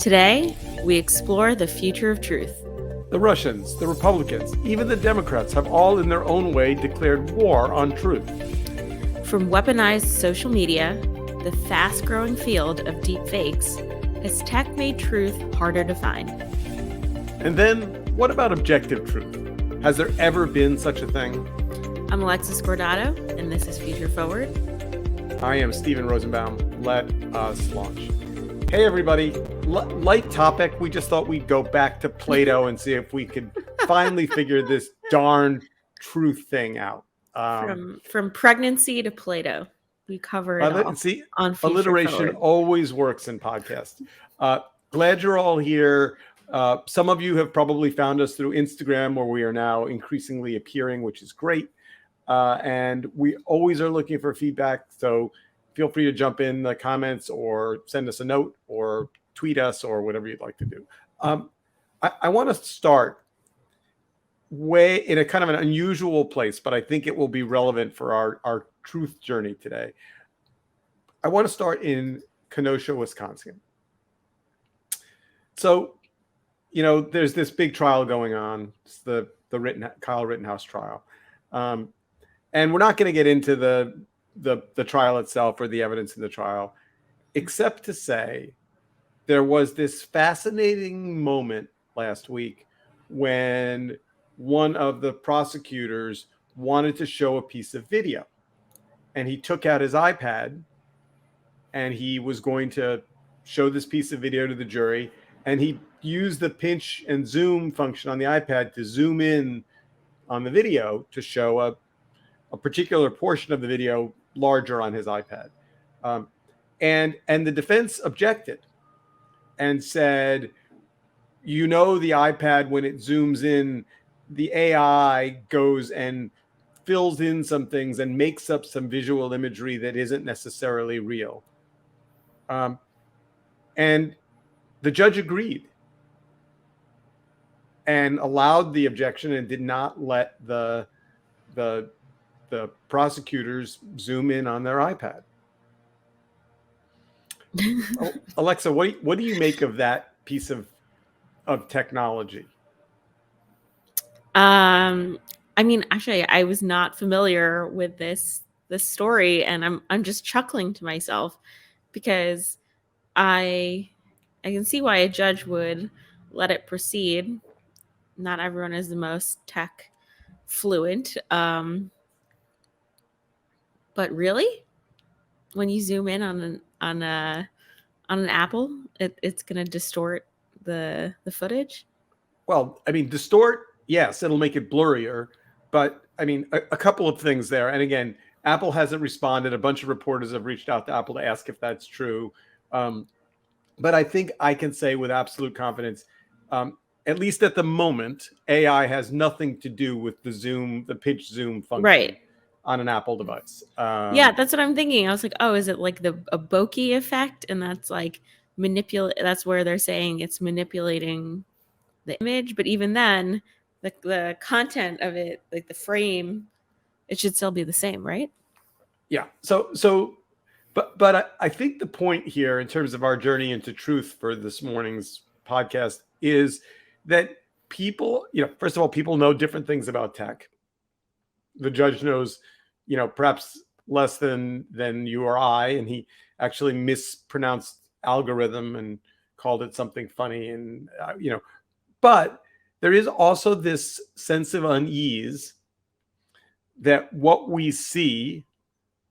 Today, we explore the future of truth. The Russians, the Republicans, even the Democrats have all in their own way declared war on truth. From weaponized social media, the fast-growing field of deepfakes, has tech made truth harder to find? And then, what about objective truth? Has there ever been such a thing? I'm Alexis Cordato, and this is Future Forward. I am Stephen Rosenbaum. Let us launch. Hey everybody, light topic. We just thought we'd go back to Plato and see if we could finally figure this darn truth thing out. From pregnancy to Plato, we cover it all. See, on Future alliteration Forward. always works in podcasts. Glad you're all here. Some of you have probably found us through Instagram, where we are now increasingly appearing, which is great. And we always are looking for feedback. So feel free to jump in the comments or send us a note or tweet us or whatever you'd like to do. I want to start way in a kind of an unusual place, but I think it will be relevant for our truth journey today. I want to start in Kenosha, Wisconsin. So, you know, there's this big trial going on. It's the Kyle Rittenhouse trial. And we're not going to get into the trial itself or the evidence in the trial, except to say there was this fascinating moment last week when one of the prosecutors wanted to show a piece of video, and he took out his iPad and he was going to show this piece of video to the jury, and he used the pinch and zoom function on the iPad to zoom in on the video to show a particular portion of the video larger on his iPad. And the defense objected and said, you know, the iPad, when it zooms in, the AI goes and fills in some things and makes up some visual imagery that isn't necessarily real. And the judge agreed and allowed the objection and did not let the prosecutors zoom in on their iPad. Alexa, what do you make of that piece of technology? I mean, actually, I was not familiar with this story, and I'm just chuckling to myself because I can see why a judge would let it proceed. Not everyone is the most tech fluent. But really, when you zoom in on an Apple, it's going to distort the footage. Well, I mean, distort, yes, it'll make it blurrier. But I mean, a couple of things there. And again, Apple hasn't responded. A bunch of reporters have reached out to Apple to ask if that's true. But I think I can say with absolute confidence, at least at the moment, AI has nothing to do with the pinch zoom function. Right. On an Apple device. Yeah, that's what I'm thinking. I was like, oh, is it like a bokeh effect? And that's like that's where they're saying it's manipulating the image. But even then, the content of it, like the frame, it should still be the same, right? Yeah. But I think the point here in terms of our journey into truth for this morning's podcast is that people, you know, first of all, people know different things about tech. The judge knows, you know, perhaps less than you or I, and he actually mispronounced algorithm and called it something funny, and you know, but there is also this sense of unease that what we see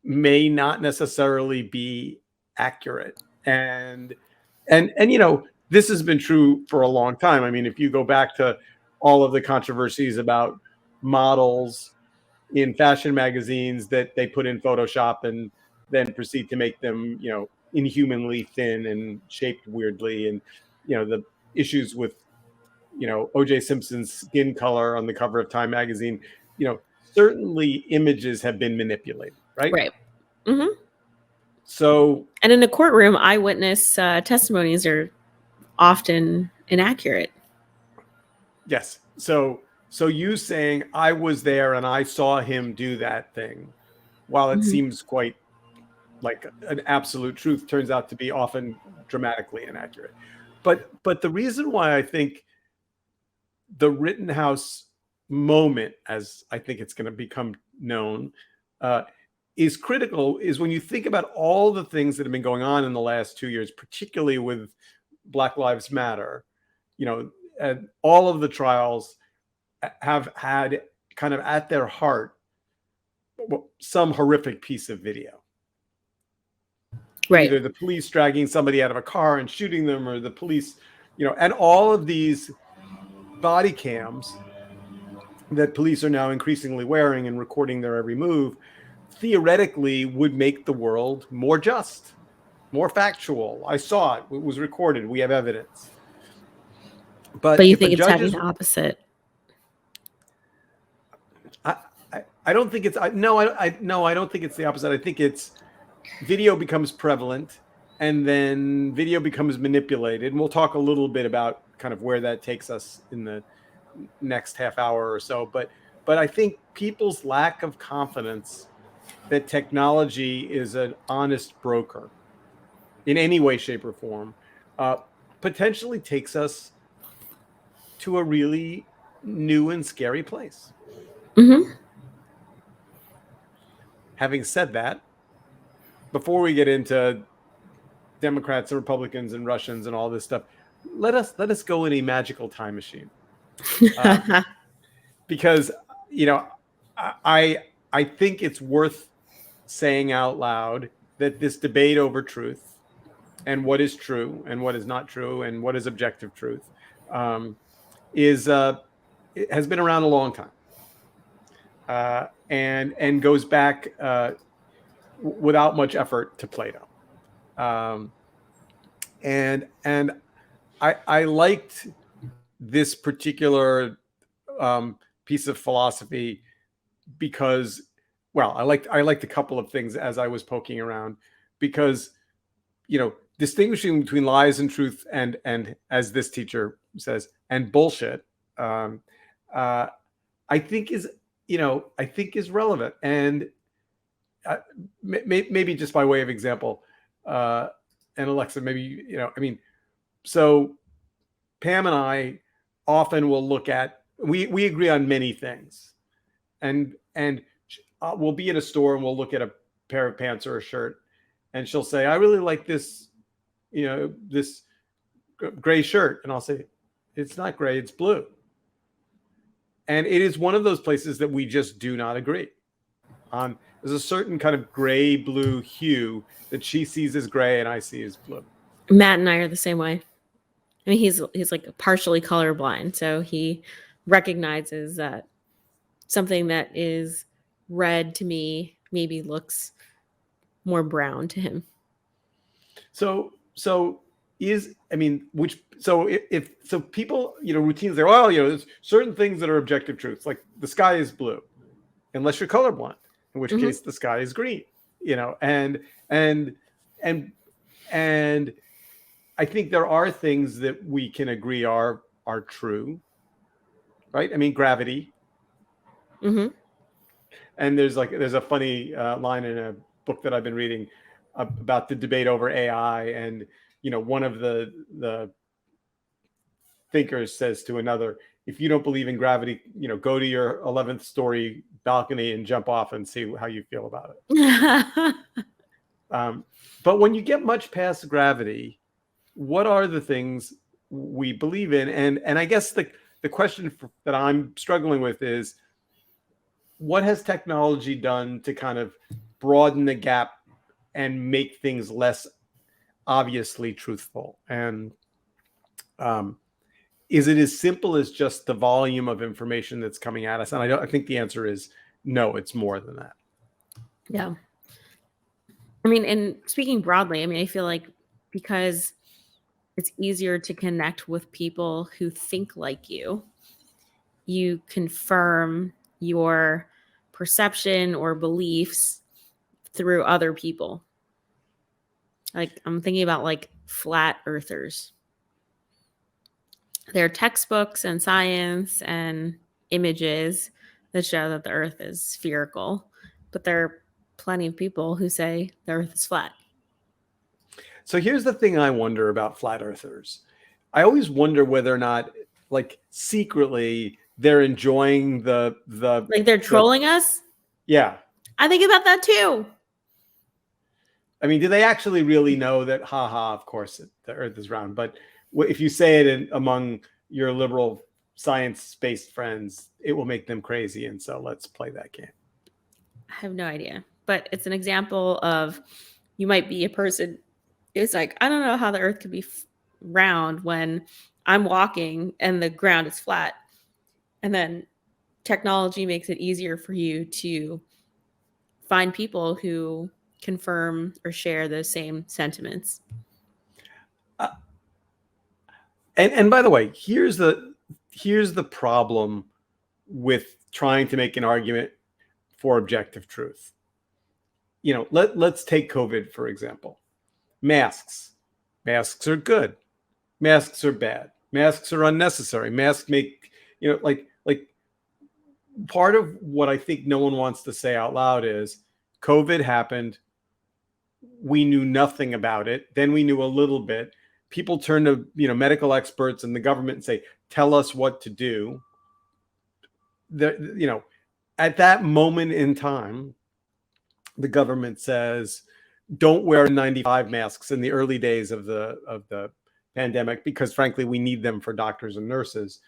may not necessarily be accurate, and you know, this has been true for a long time. I mean, if you go back to all of the controversies about models in fashion magazines that they put in Photoshop and then proceed to make them, you know, inhumanly thin and shaped weirdly. And, you know, the issues with, you know, O.J. Simpson's skin color on the cover of Time magazine, you know, certainly images have been manipulated, right? Right. Mm-hmm. So. And in a courtroom, eyewitness testimonies are often inaccurate. Yes. So you saying I was there and I saw him do that thing, while it seems quite like an absolute truth, turns out to be often dramatically inaccurate. But the reason why I think the Rittenhouse moment, as I think it's going to become known, is critical, is when you think about all the things that have been going on in the last 2 years, particularly with Black Lives Matter. All of the trials have had kind of at their heart some horrific piece of video. Right. Either the police dragging somebody out of a car and shooting them, or the police, and all of these body cams that police are now increasingly wearing and recording their every move, theoretically would make the world more just, more factual. I saw it. It was recorded. We have evidence. But you think it's having the opposite? I don't think it's I don't think it's the opposite. I think it's video becomes prevalent, and then video becomes manipulated. And we'll talk a little bit about kind of where that takes us in the next half hour or so. But I think people's lack of confidence that technology is an honest broker in any way, shape, or form potentially takes us to a really new and scary place. Mm-hmm. Having said that, before we get into Democrats and Republicans and Russians and all this stuff, let us go in a magical time machine, because I think it's worth saying out loud that this debate over truth and what is true and what is not true and what is objective truth it has been around a long time, and goes back without much effort to Plato. And I liked this particular piece of philosophy because, well, I liked a couple of things as I was poking around, because distinguishing between lies and truth and as this teacher says, and bullshit, I think is relevant. And maybe just by way of example, and Alexa, maybe, so Pam and I often will look at, we agree on many things, and we'll be in a store and we'll look at a pair of pants or a shirt, and she'll say, I really like this, this gray shirt. And I'll say, it's not gray, it's blue. And it is one of those places that we just do not agree on. There's a certain kind of gray blue hue that she sees as gray and I see as blue. Matt and I are the same way. I mean, he's like partially colorblind, so he recognizes that something that is red to me maybe looks more brown to him. So people, routinely say, well, there's certain things that are objective truths, like the sky is blue, unless you're colorblind, in which case the sky is green, and I think there are things that we can agree are true, right? I mean, gravity. Mm-hmm. And there's a funny line in a book that I've been reading about the debate over AI, and one of the thinkers says to another, if you don't believe in gravity, go to your 11th story balcony and jump off and see how you feel about it. But when you get much past gravity, what are the things we believe in? And I guess the question that I'm struggling with is, what has technology done to kind of broaden the gap and make things less obviously truthful? And is it as simple as just the volume of information that's coming at us? And I think the answer is no, it's more than that. Yeah. I mean, and speaking broadly, I mean, I feel like because it's easier to connect with people who think like you confirm your perception or beliefs through other people. Like, I'm thinking about like flat earthers. There are textbooks and science and images that show that the earth is spherical, but there are plenty of people who say the earth is flat. So here's the thing I wonder about flat earthers. I always wonder whether or not, like, secretly they're enjoying Like they're the trolling us. yeah. I think about that too. I mean, do they actually really know that? Haha, of course, the Earth is round. But if you say it among your liberal science-based friends, it will make them crazy. And so let's play that game. I have no idea, but it's an example of you might be a person. It's like, I don't know how the Earth could be round when I'm walking and the ground is flat, and then technology makes it easier for you to find people who confirm or share those same sentiments. And by the way, here's the problem with trying to make an argument for objective truth. You know, let's take COVID, for example. Masks are good, masks are bad, masks are unnecessary, masks make, you know, like part of what I think no one wants to say out loud is COVID happened, we knew nothing about it, then we knew a little bit, people turn to, you know, medical experts and the government and say, tell us what to do. You know, at that moment in time, the government says, don't wear 95 masks in the early days of the pandemic, because frankly, we need them for doctors and nurses.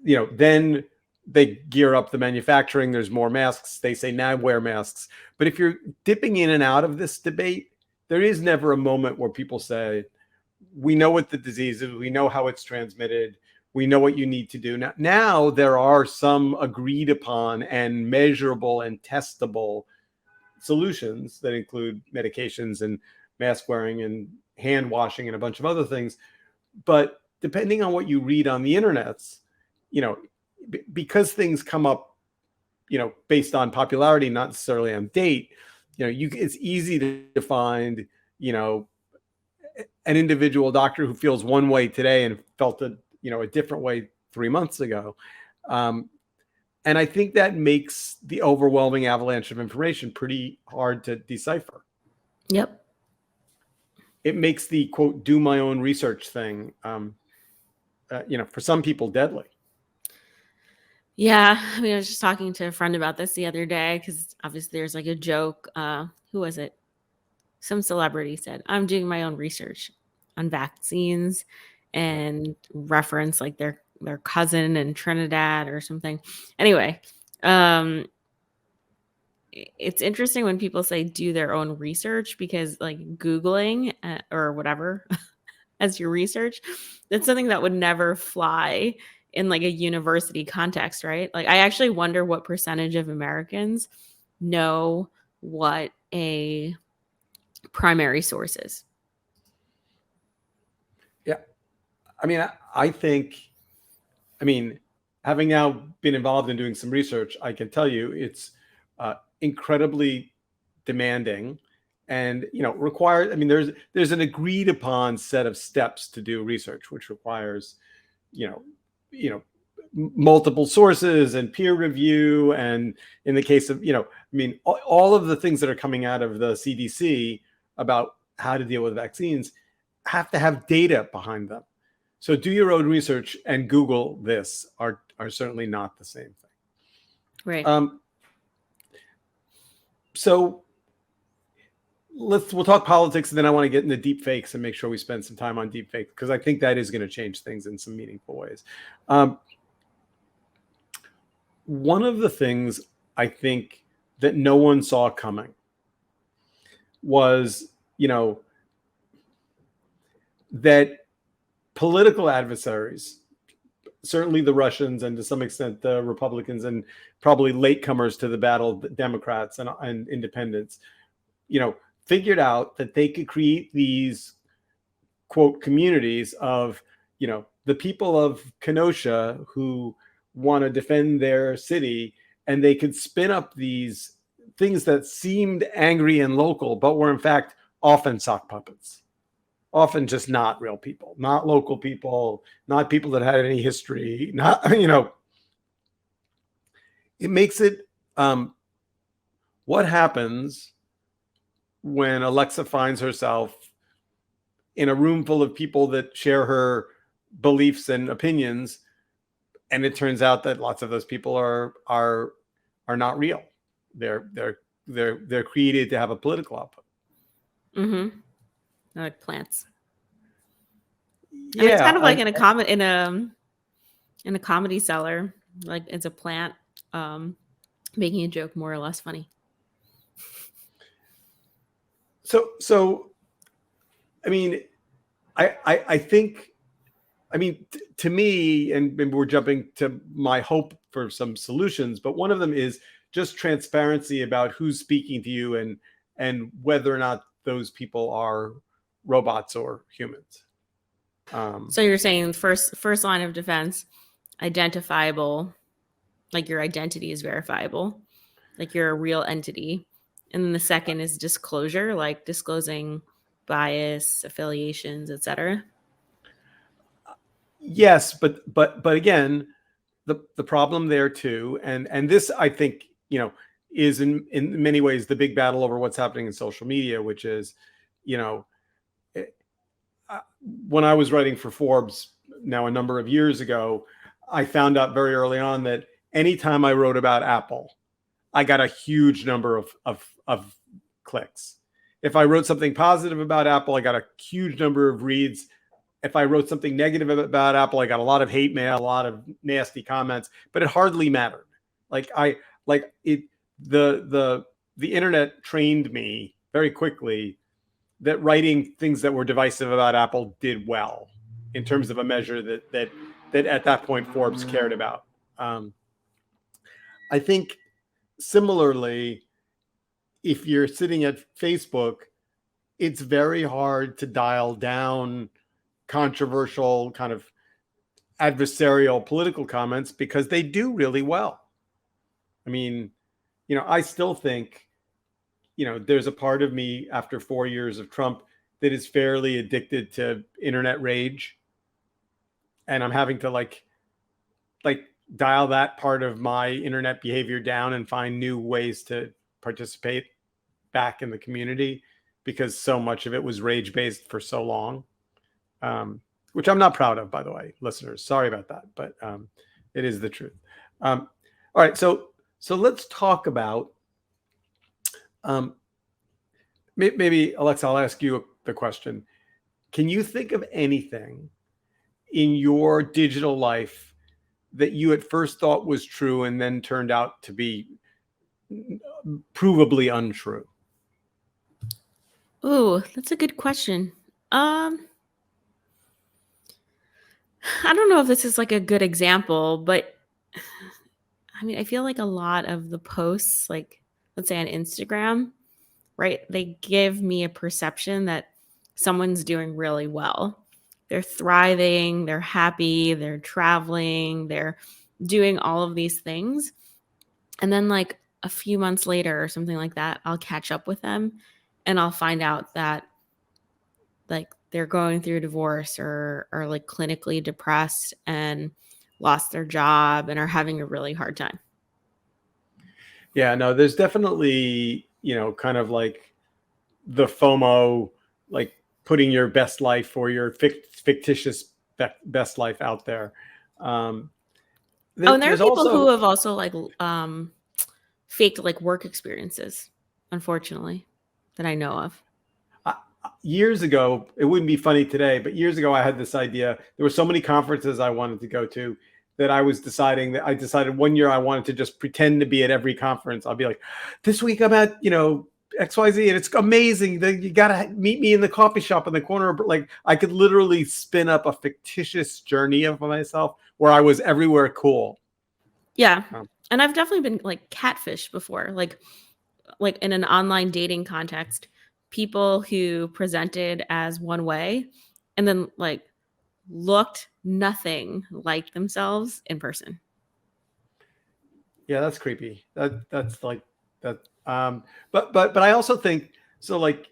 You know, then they gear up the manufacturing. There's more masks. They say, now wear masks. But if you're dipping in and out of this debate, there is never a moment where people say, we know what the disease is. We know how it's transmitted. We know what you need to do. Now there are some agreed upon and measurable and testable solutions that include medications and mask wearing and hand washing and a bunch of other things. But depending on what you read on the internets, you know, because things come up, you know, based on popularity, not necessarily on date, you know, it's easy to find, you know, an individual doctor who feels one way today and felt a different way 3 months ago. And I think that makes the overwhelming avalanche of information pretty hard to decipher. Yep. It makes the quote, do my own research thing, you know, for some people deadly. Yeah. I mean, I was just talking to a friend about this the other day because obviously there's like a joke. Who was it? Some celebrity said, I'm doing my own research on vaccines and reference like their cousin in Trinidad or something. Anyway, it's interesting when people say do their own research, because like Googling or whatever as your research, that's something that would never fly in like a university context, right? Like I actually wonder what percentage of Americans know what a primary source is. Yeah. I mean, I think, I mean, having now been involved in doing some research, I can tell you it's incredibly demanding and, you know, requires, I mean, there's an agreed upon set of steps to do research, which requires, you know, multiple sources and peer review. And in the case of, you know, I mean, all of the things that are coming out of the CDC about how to deal with vaccines have to have data behind them. So do your own research and Google this are certainly not the same thing. Right. So we'll talk politics, and then I want to get into deep fakes and make sure we spend some time on deep fakes, because I think that is going to change things in some meaningful ways. One of the things I think that no one saw coming was, you know, that political adversaries, certainly the Russians and to some extent the Republicans and probably latecomers to the battle, the Democrats and independents, you know, figured out that they could create these quote communities of, you know, the people of Kenosha who want to defend their city, and they could spin up these things that seemed angry and local, but were in fact often sock puppets, often just not real people, not local people, not people that had any history, not, you know, it makes it, what happens when Alexa finds herself in a room full of people that share her beliefs and opinions, and it turns out that lots of those people are not real. They're created to have a political output. Mm-hmm. Like plants. Yeah, I mean, it's kind of like in a comedy cellar, like it's a plant making a joke more or less funny. So I mean, I think, I mean, to me, and maybe we're jumping to my hope for some solutions, but one of them is just transparency about who's speaking to you and whether or not those people are robots or humans. So you're saying first line of defense, identifiable, like your identity is verifiable, like you're a real entity. And then the second is disclosure, like disclosing bias, affiliations, etc. Yes, but again, the problem there too, and this, I think, is in many ways the big battle over what's happening in social media, which is, you know, when I was writing for Forbes now a number of years ago, I found out very early on that anytime I wrote about Apple, I got a huge number of clicks. If I wrote something positive about Apple, I got a huge number of reads. If I wrote something negative about Apple, I got a lot of hate mail, a lot of nasty comments, but it hardly mattered. The internet trained me very quickly that writing things that were divisive about Apple did well in terms of a measure that at that point Forbes cared about. I think similarly, if you're sitting at Facebook, it's very hard to dial down controversial, kind of adversarial political comments because they do really well. I mean, I still think, there's a part of me after 4 years of Trump that is fairly addicted to internet rage. And I'm having to like dial that part of my internet behavior down and find new ways to participate back in the community, because so much of it was rage based for so long, which I'm not proud of, by the way, listeners. Sorry about that, but it is the truth. All right, so let's talk about maybe, Alexa, I'll ask you the question. Can you think of anything in your digital life that you at first thought was true and then turned out to be provably untrue? Ooh, that's a good question. I don't know if this is like a good example, but I mean, I feel like a lot of the posts, like let's say on Instagram, right? They give me a perception that someone's doing really well. They're thriving, they're happy, they're traveling, they're doing all of these things. And then like a few months later or something like that, I'll catch up with them and I'll find out that like they're going through a divorce or are like clinically depressed and lost their job and are having a really hard time. Yeah, no, there's definitely, kind of like the FOMO, like putting your best life or your fictitious best life out there. And there are people who have also like faked like work experiences, unfortunately, that I know of. Years ago, it wouldn't be funny today, but years ago, I had this idea. There were so many conferences I wanted to go to that I decided 1 year I wanted to just pretend to be at every conference. I'll be like, this week I'm at, XYZ, and it's amazing that you got to meet me in the coffee shop in the corner. Like I could literally spin up a fictitious journey of myself where I was everywhere cool. Yeah. And I've definitely been like catfished before, like in an online dating context, people who presented as one way and then like looked nothing like themselves in person. Yeah, that's creepy. That's like that. But I also think so. Like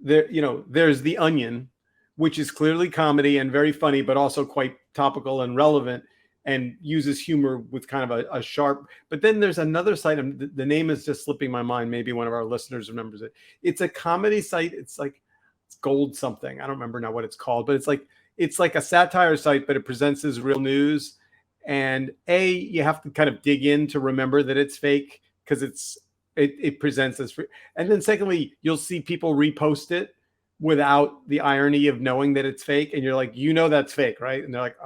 there's The Onion, which is clearly comedy and very funny, but also quite topical and relevant, and uses humor with kind of a sharp. But then there's another site, and the name is just slipping my mind. Maybe one of our listeners remembers it. It's a comedy site. It's like it's Gold something. I don't remember now what it's called, but it's like it's like a satire site, but it presents as real news. And you have to kind of dig in to remember that it's fake because it presents as free. And then secondly, you'll see people repost it without the irony of knowing that it's fake, and you're like, that's fake, right? And they're like,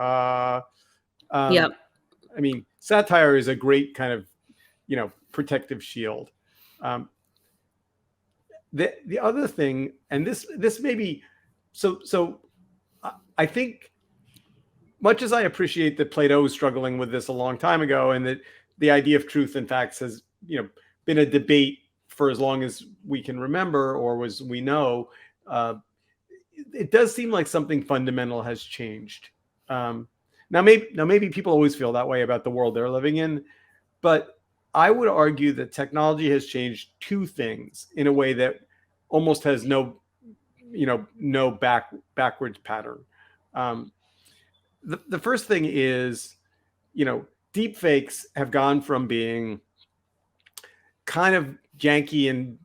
Yep. I mean, satire is a great kind of protective shield. The other thing, and this may be so I think, much as I appreciate that Plato was struggling with this a long time ago, and that the idea of truth and facts has been a debate for as long as we can remember, or as we know, it does seem like something fundamental has changed. Now maybe people always feel that way about the world they're living in, but I would argue that technology has changed two things in a way that almost has no backwards pattern. The first thing is, deep fakes have gone from being kind of janky and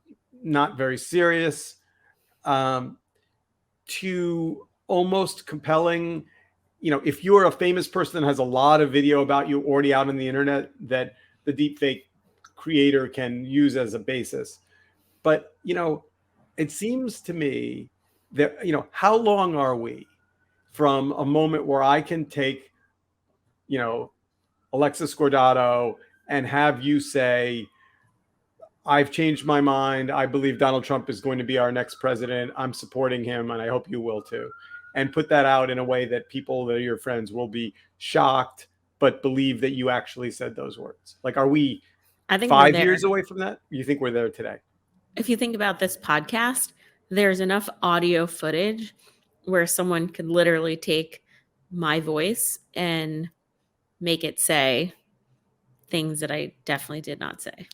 not very serious, to almost compelling. If you're a famous person that has a lot of video about you already out on the internet, that the deepfake creator can use as a basis. But, it seems to me that, how long are we from a moment where I can take, Alexis Scordato and have you say, I've changed my mind. I believe Donald Trump is going to be our next president. I'm supporting him, and I hope you will too. And put that out in a way that people that are your friends will be shocked, but believe that you actually said those words. Like, are we I think 5 years away from that? You think we're there today? If you think about this podcast, there's enough audio footage where someone could literally take my voice and make it say things that I definitely did not say.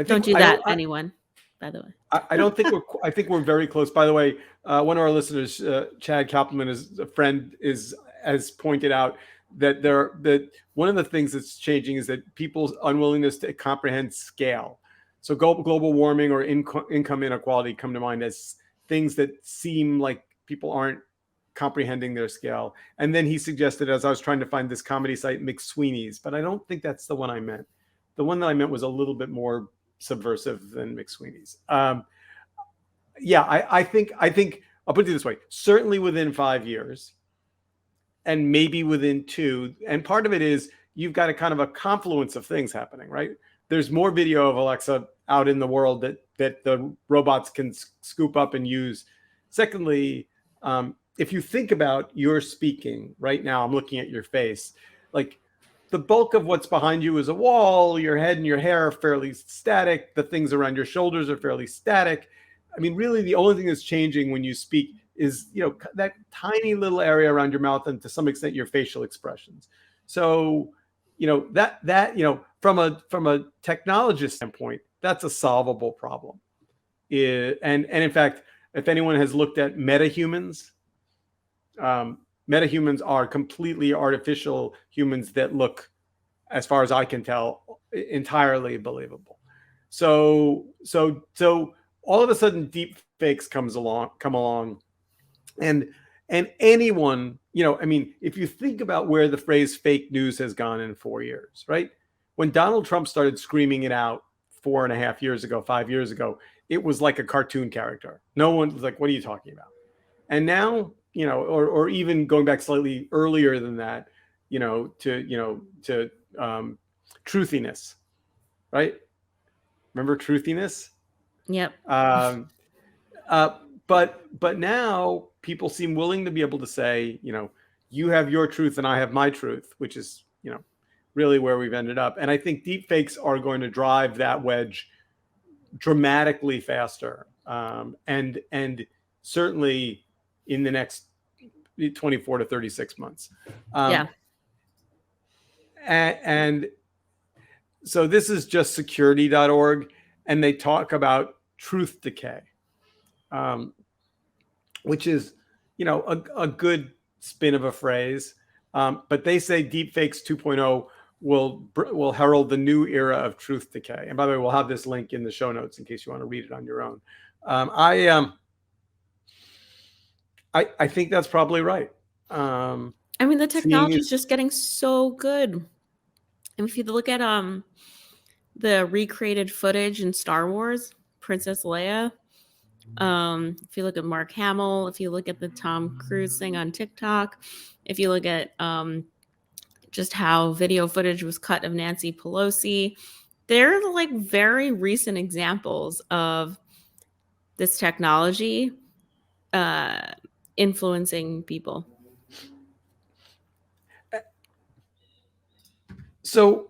Don't do that, anyone, by the way. I don't think I think we're very close. By the way, one of our listeners, Chad Koppelman, is a friend, has pointed out that that one of the things that's changing is that people's unwillingness to comprehend scale. So global warming or income inequality come to mind as things that seem like people aren't comprehending their scale. And then he suggested, as I was trying to find this comedy site, McSweeney's, but I don't think that's the one I meant. The one that I meant was a little bit more subversive than McSweeney's. I think I'll put it this way: certainly within 5 years, and maybe within 2. And part of it is you've got a kind of a confluence of things happening, right? There's more video of Alexa out in the world that the robots can scoop up and use. Secondly, if you think about your speaking right now, I'm looking at your face, like, the bulk of what's behind you is a wall. Your head and your hair are fairly static. The things around your shoulders are fairly static. I mean, really, the only thing that's changing when you speak is, that tiny little area around your mouth, and to some extent your facial expressions. So, that from a technologist standpoint, that's a solvable problem. And in fact, if anyone has looked at metahumans, metahumans are completely artificial humans that look, as far as I can tell, entirely believable. So all of a sudden, deep fakes come along, and anyone, if you think about where the phrase fake news has gone in 4 years, right? When Donald Trump started screaming it out 4.5 years ago, 5 years ago, it was like a cartoon character. No one was like, "What are you talking about?" And now, or even going back slightly earlier than that, to truthiness, right? Remember truthiness? Yep. But now people seem willing to be able to say, you have your truth and I have my truth, which is, really where we've ended up. And I think deepfakes are going to drive that wedge dramatically faster, and certainly in the next 24 to 36 months. And so this is just security.org, and they talk about truth decay, which is, a good spin of a phrase. But they say deepfakes 2.0 will herald the new era of truth decay. And by the way, we'll have this link in the show notes in case you want to read it on your own. I think that's probably right. I mean, the Seeing technology is is just getting so good. And if you look at the recreated footage in Star Wars, Princess Leia, if you look at Mark Hamill, if you look at the Tom Cruise thing on TikTok, if you look at just how video footage was cut of Nancy Pelosi, they're like very recent examples of this technology uh, influencing people. so.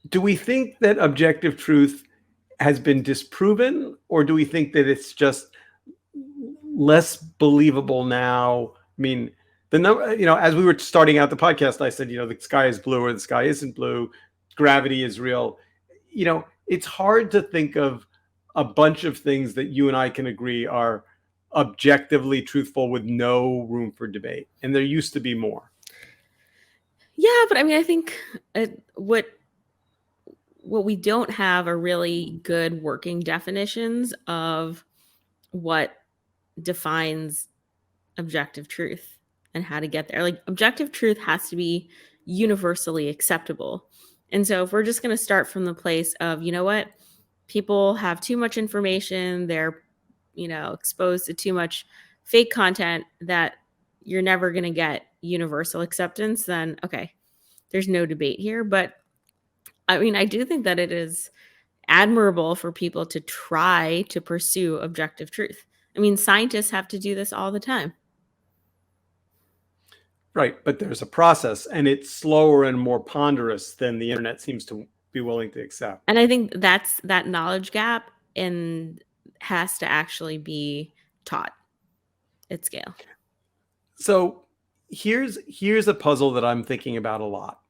Do we think that objective truth has been disproven, or do we think that it's just less believable now? I mean, the number, as we were starting out the podcast, I said, the sky is blue or the sky isn't blue, gravity is real. It's hard to think of a bunch of things that you and I can agree are objectively truthful with no room for debate, and there used to be more. Yeah, but I mean, I think what we don't have are really good working definitions of what defines objective truth and how to get there. Like, objective truth has to be universally acceptable. And so if we're just going to start from the place of, you know what, people have too much information, they're, exposed to too much fake content that you're never going to get universal acceptance, then okay, there's no debate here. But I mean, I do think that it is admirable for people to try to pursue objective truth. I mean, scientists have to do this all the time. Right, but there's a process, and it's slower and more ponderous than the internet seems to be willing to accept. And I think that's that knowledge gap and has to actually be taught at scale. So here's a puzzle that I'm thinking about a lot.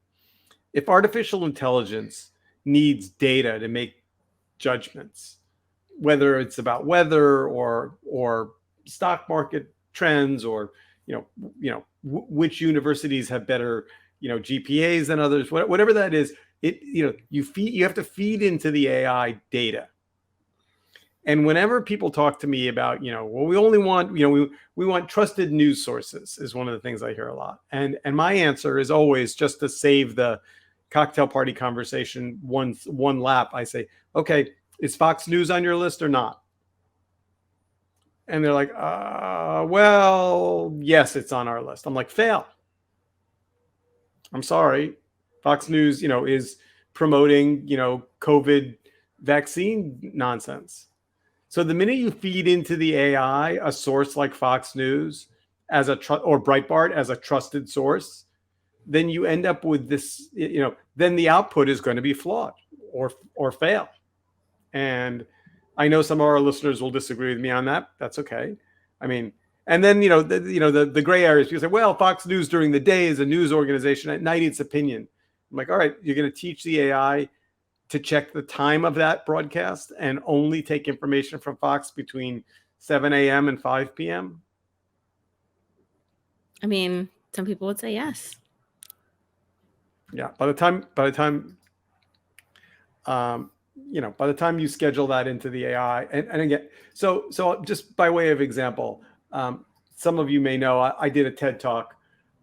If artificial intelligence needs data to make judgments, whether it's about weather or stock market trends, or which universities have better GPAs than others, whatever that is, you have to feed into the AI data. And whenever people talk to me about, well, we only want, we want trusted news sources, is one of the things I hear a lot. And my answer is always, just to save the cocktail party conversation one lap, I say, okay, is Fox News on your list or not? And they're like, well, yes, it's on our list. I'm like, fail. I'm sorry. Fox News, is promoting, COVID vaccine nonsense. So the minute you feed into the AI a source like Fox News as or Breitbart as a trusted source, then you end up with this, then the output is going to be flawed or fail. And I know some of our listeners will disagree with me on that. That's okay. I mean, and then, the gray areas, people say, well, Fox News during the day is a news organization. At night, it's opinion. I'm like, all right, you're going to teach the AI to check the time of that broadcast and only take information from Fox between 7 a.m. and 5 p.m.? I mean, some people would say yes. Yeah. By the time you schedule that into the AI, and again, so just by way of example, some of you may know I did a TED talk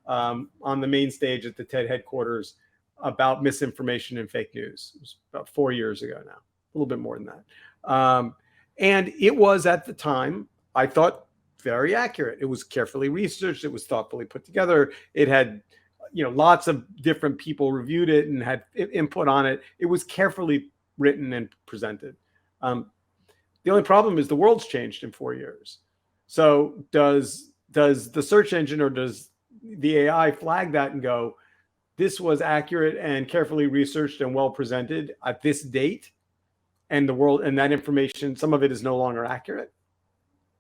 on the main stage at the TED headquarters about misinformation and fake news. It was about 4 years ago now, a little bit more than that. And it was, at the time, I thought, very accurate. It was carefully researched. It was thoughtfully put together. It had, lots of different people reviewed it and had input on it. It was carefully written and presented. The only problem is the world's changed in 4 years. So does the search engine or does the AI flag that and go, this was accurate and carefully researched and well presented at this date, and the world and that information, some of it is no longer accurate?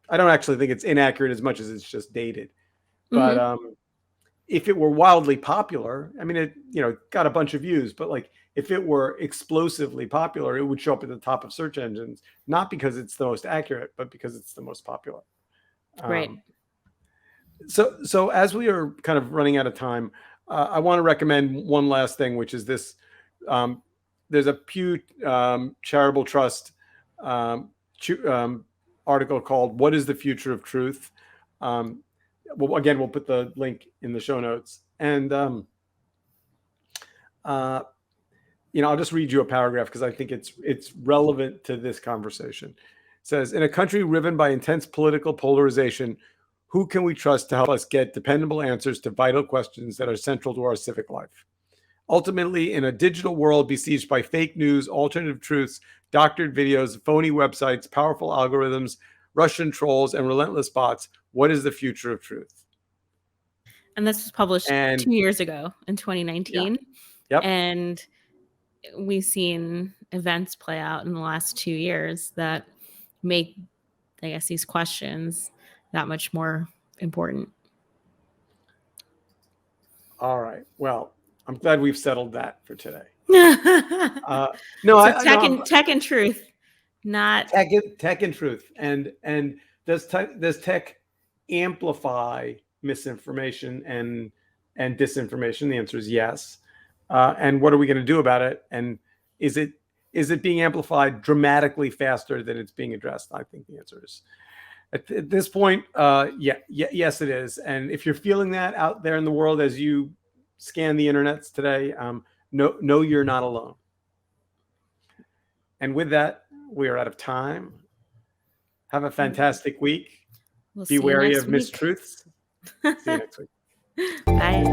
I don't actually think it's inaccurate as much as it's just dated. But if it were wildly popular, I mean, it got a bunch of views, but like if it were explosively popular, it would show up at the top of search engines, not because it's the most accurate, but because it's the most popular. Right. So as we are kind of running out of time, I want to recommend one last thing, which is this. There's a Pew Charitable Trust article called "What is the Future of Truth?" Well, again, we'll put the link in the show notes. And, I'll just read you a paragraph because I think it's relevant to this conversation. It says, in a country riven by intense political polarization, who can we trust to help us get dependable answers to vital questions that are central to our civic life? Ultimately, in a digital world besieged by fake news, alternative truths, doctored videos, phony websites, powerful algorithms, Russian trolls, and relentless bots, what is the future of truth? And this was published 2 years ago in 2019. Yeah. Yep. And we've seen events play out in the last 2 years that make, I guess, these questions that much more important. All right. Well, I'm glad we've settled that for today. No, so tech and truth, not tech and truth. And does tech amplify misinformation and disinformation? The answer is yes. And what are we going to do about it? And is it being amplified dramatically faster than it's being addressed? I think the answer is at this point, yes, it is. And if you're feeling that out there in the world as you scan the internets today, no, you're not alone. And with that, we are out of time. Have a fantastic week. Be wary of mistruths. See you next week. Bye.